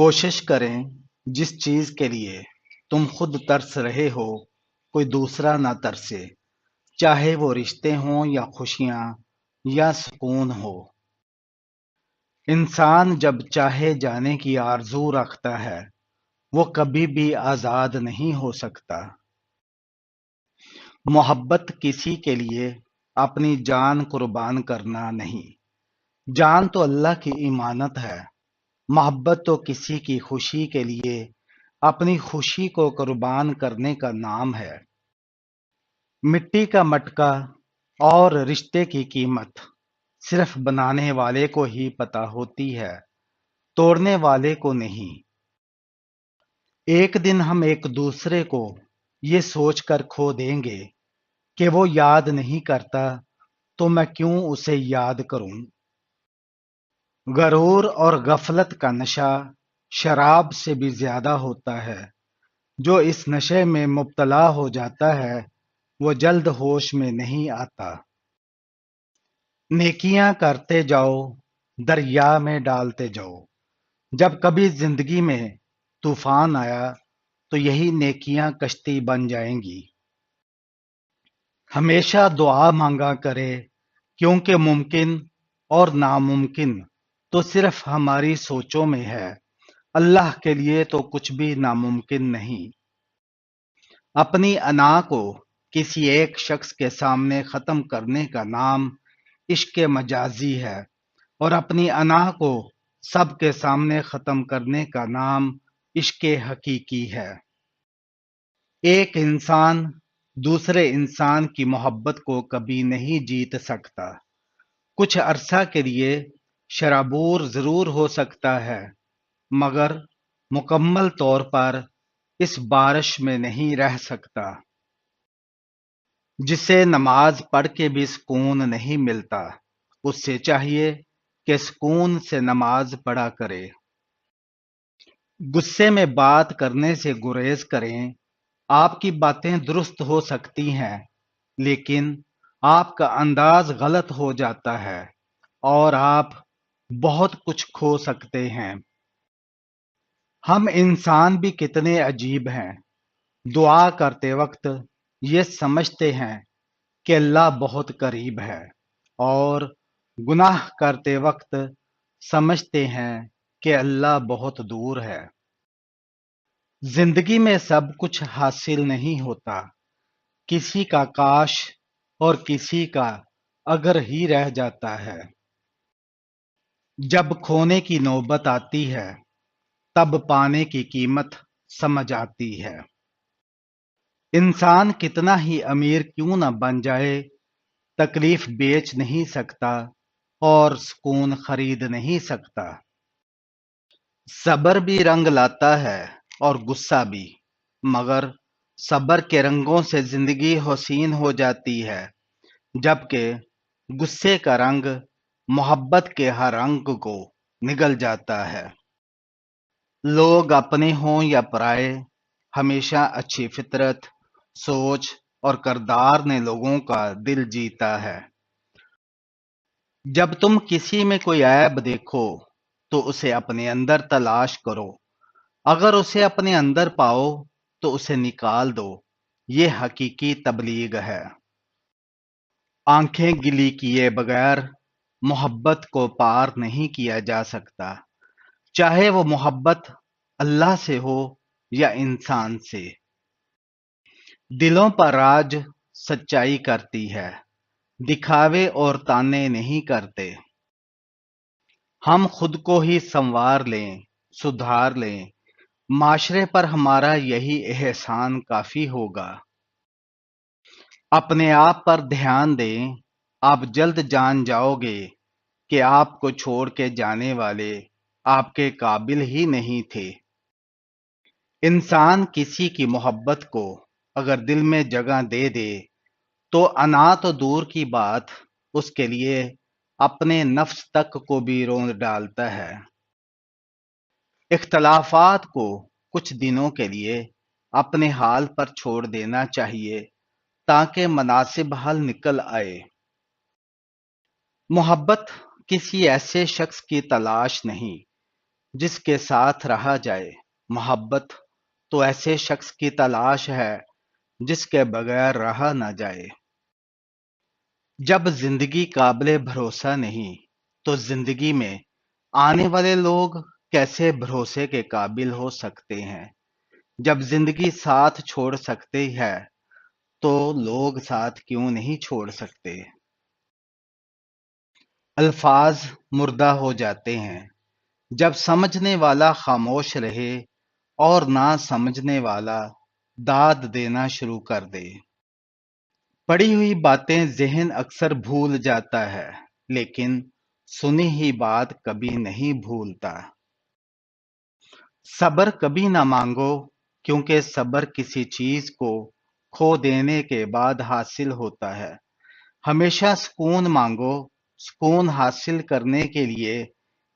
کوشش کریں جس چیز کے لیے تم خود ترس رہے ہو کوئی دوسرا نہ ترسے، چاہے وہ رشتے ہوں یا خوشیاں یا سکون ہو۔ انسان جب چاہے جانے کی آرزو رکھتا ہے وہ کبھی بھی آزاد نہیں ہو سکتا۔ محبت کسی کے لیے اپنی جان قربان کرنا نہیں، جان تو اللہ کی امانت ہے۔ محبت تو کسی کی خوشی کے لیے اپنی خوشی کو قربان کرنے کا نام ہے۔ مٹی کا مٹکا اور رشتے کی قیمت صرف بنانے والے کو ہی پتہ ہوتی ہے، توڑنے والے کو نہیں۔ ایک دن ہم ایک دوسرے کو یہ سوچ کر کھو دیں گے کہ وہ یاد نہیں کرتا تو میں کیوں اسے یاد کروں۔ غرور اور غفلت کا نشہ شراب سے بھی زیادہ ہوتا ہے۔ جو اس نشے میں مبتلا ہو جاتا ہے وہ جلد ہوش میں نہیں آتا۔ نیکیاں کرتے جاؤ، دریا میں ڈالتے جاؤ۔ جب کبھی زندگی میں طوفان آیا تو یہی نیکیاں کشتی بن جائیں گی۔ ہمیشہ دعا مانگا کرے، کیونکہ ممکن اور ناممکن تو صرف ہماری سوچوں میں ہے، اللہ کے لیے تو کچھ بھی ناممکن نہیں۔ اپنی انا کو کسی ایک شخص کے سامنے ختم کرنے کا نام عشق مجازی ہے، اور اپنی انا کو سب کے سامنے ختم کرنے کا نام عشق حقیقی ہے۔ ایک انسان دوسرے انسان کی محبت کو کبھی نہیں جیت سکتا۔ کچھ عرصہ کے لیے شرابور ضرور ہو سکتا ہے، مگر مکمل طور پر اس بارش میں نہیں رہ سکتا۔ جسے نماز پڑھ کے بھی سکون نہیں ملتا، اس سے چاہیے کہ سکون سے نماز پڑھا کرے۔ غصے میں بات کرنے سے گریز کریں۔ آپ کی باتیں درست ہو سکتی ہیں، لیکن آپ کا انداز غلط ہو جاتا ہے اور آپ بہت کچھ کھو سکتے ہیں۔ ہم انسان بھی کتنے عجیب ہیں، دعا کرتے وقت یہ سمجھتے ہیں کہ اللہ بہت قریب ہے، اور گناہ کرتے وقت سمجھتے ہیں کہ اللہ بہت دور ہے۔ زندگی میں سب کچھ حاصل نہیں ہوتا، کسی کا کاش اور کسی کا اگر ہی رہ جاتا ہے۔ جب کھونے کی نوبت آتی ہے تب پانے کی قیمت سمجھ آتی ہے۔ انسان کتنا ہی امیر کیوں نہ بن جائے، تکلیف بیچ نہیں سکتا اور سکون خرید نہیں سکتا۔ صبر بھی رنگ لاتا ہے اور غصہ بھی، مگر صبر کے رنگوں سے زندگی حسین ہو جاتی ہے، جبکہ غصے کا رنگ محبت کے ہر رنگ کو نگل جاتا ہے۔ لوگ اپنے ہوں یا پرائے، ہمیشہ اچھی فطرت، سوچ اور کردار نے لوگوں کا دل جیتا ہے۔ جب تم کسی میں کوئی عیب دیکھو تو اسے اپنے اندر تلاش کرو، اگر اسے اپنے اندر پاؤ تو اسے نکال دو، یہ حقیقی تبلیغ ہے۔ آنکھیں گلی کیے بغیر محبت کو پار نہیں کیا جا سکتا، چاہے وہ محبت اللہ سے ہو یا انسان سے۔ دلوں پر راج سچائی کرتی ہے، دکھاوے اور تانے نہیں کرتے۔ ہم خود کو ہی سنوار لیں، سدھار لیں، معاشرے پر ہمارا یہی احسان کافی ہوگا۔ اپنے آپ پر دھیان دیں، آپ جلد جان جاؤ گے کہ آپ کو چھوڑ کے جانے والے آپ کے قابل ہی نہیں تھے۔ انسان کسی کی محبت کو اگر دل میں جگہ دے دے تو انا تو دور کی بات، اس کے لیے اپنے نفس تک کو بھی رون ڈالتا ہے۔ اختلافات کو کچھ دنوں کے لیے اپنے حال پر چھوڑ دینا چاہیے تاکہ مناسب حل نکل آئے۔ محبت کسی ایسے شخص کی تلاش نہیں جس کے ساتھ رہا جائے۔ محبت تو ایسے شخص کی تلاش ہے جس کے بغیر رہا نہ جائے۔ جب زندگی قابل بھروسہ نہیں تو زندگی میں آنے والے لوگ کیسے بھروسے کے قابل ہو سکتے ہیں؟ جب زندگی ساتھ چھوڑ سکتی ہے تو لوگ ساتھ کیوں نہیں چھوڑ سکتے؟ الفاظ مردہ ہو جاتے ہیں جب سمجھنے والا خاموش رہے اور نہ سمجھنے والا داد دینا شروع کر دے۔ پڑھی ہوئی باتیں ذہن اکثر بھول جاتا ہے، لیکن سنی ہی بات کبھی نہیں بھولتا۔ صبر کبھی نہ مانگو، کیونکہ صبر کسی چیز کو کھو دینے کے بعد حاصل ہوتا ہے۔ ہمیشہ سکون مانگو، سکون حاصل کرنے کے لیے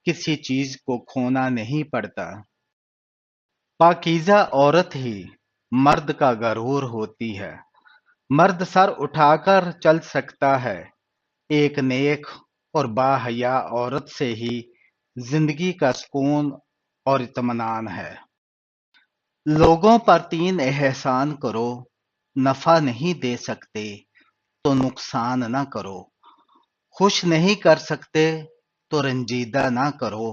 کسی چیز کو کھونا نہیں پڑتا۔ پاکیزہ عورت ہی مرد کا غرور ہوتی ہے۔ مرد سر اٹھا کر چل سکتا ہے، ایک نیک اور باحیا عورت سے ہی زندگی کا سکون اور اطمینان ہے۔ لوگوں پر 3 احسان کرو، نفع نہیں دے سکتے تو نقصان نہ کرو، خوش نہیں کر سکتے تو رنجیدہ نہ کرو،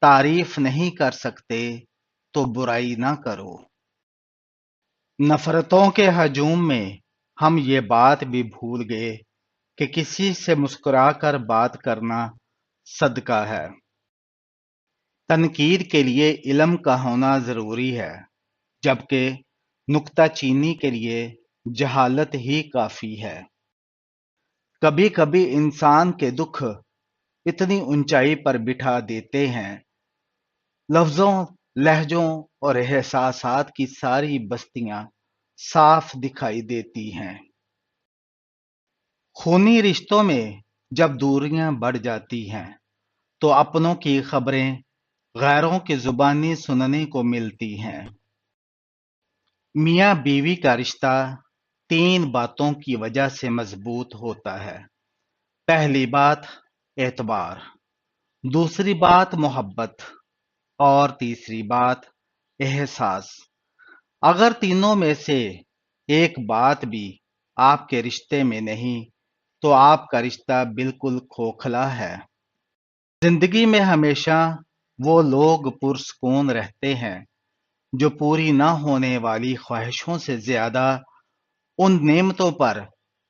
تعریف نہیں کر سکتے تو برائی نہ کرو۔ نفرتوں کے ہجوم میں ہم یہ بات بھی بھول گئے کہ کسی سے مسکرا کر بات کرنا صدقہ ہے۔ تنقید کے لیے علم کا ہونا ضروری ہے، جبکہ نکتہ چینی کے لیے جہالت ہی کافی ہے۔ کبھی کبھی انسان کے دکھ اتنی اونچائی پر بٹھا دیتے ہیں، لفظوں، لہجوں اور احساسات کی ساری بستیاں صاف دکھائی دیتی ہیں۔ خونی رشتوں میں جب دوریاں بڑھ جاتی ہیں تو اپنوں کی خبریں غیروں کی زبانی سننے کو ملتی ہیں۔ میاں بیوی کا رشتہ 3 باتوں کی وجہ سے مضبوط ہوتا ہے۔ پہلی بات اعتبار، دوسری بات محبت اور تیسری بات احساس۔ اگر تینوں میں سے ایک بات بھی آپ کے رشتے میں نہیں تو آپ کا رشتہ بالکل کھوکھلا ہے۔ زندگی میں ہمیشہ وہ لوگ پرسکون رہتے ہیں جو پوری نہ ہونے والی خواہشوں سے زیادہ ان نعمتوں پر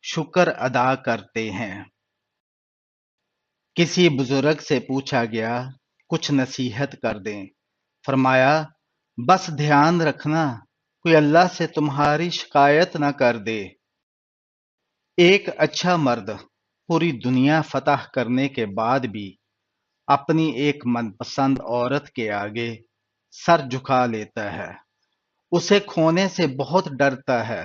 شکر ادا کرتے ہیں۔ کسی بزرگ سے پوچھا گیا، کچھ نصیحت کر دیں۔ فرمایا، بس دھیان رکھنا کوئی اللہ سے تمہاری شکایت نہ کر دے۔ ایک اچھا مرد پوری دنیا فتح کرنے کے بعد بھی اپنی ایک من پسند عورت کے آگے سر جھکا لیتا ہے، اسے کھونے سے بہت ڈرتا ہے۔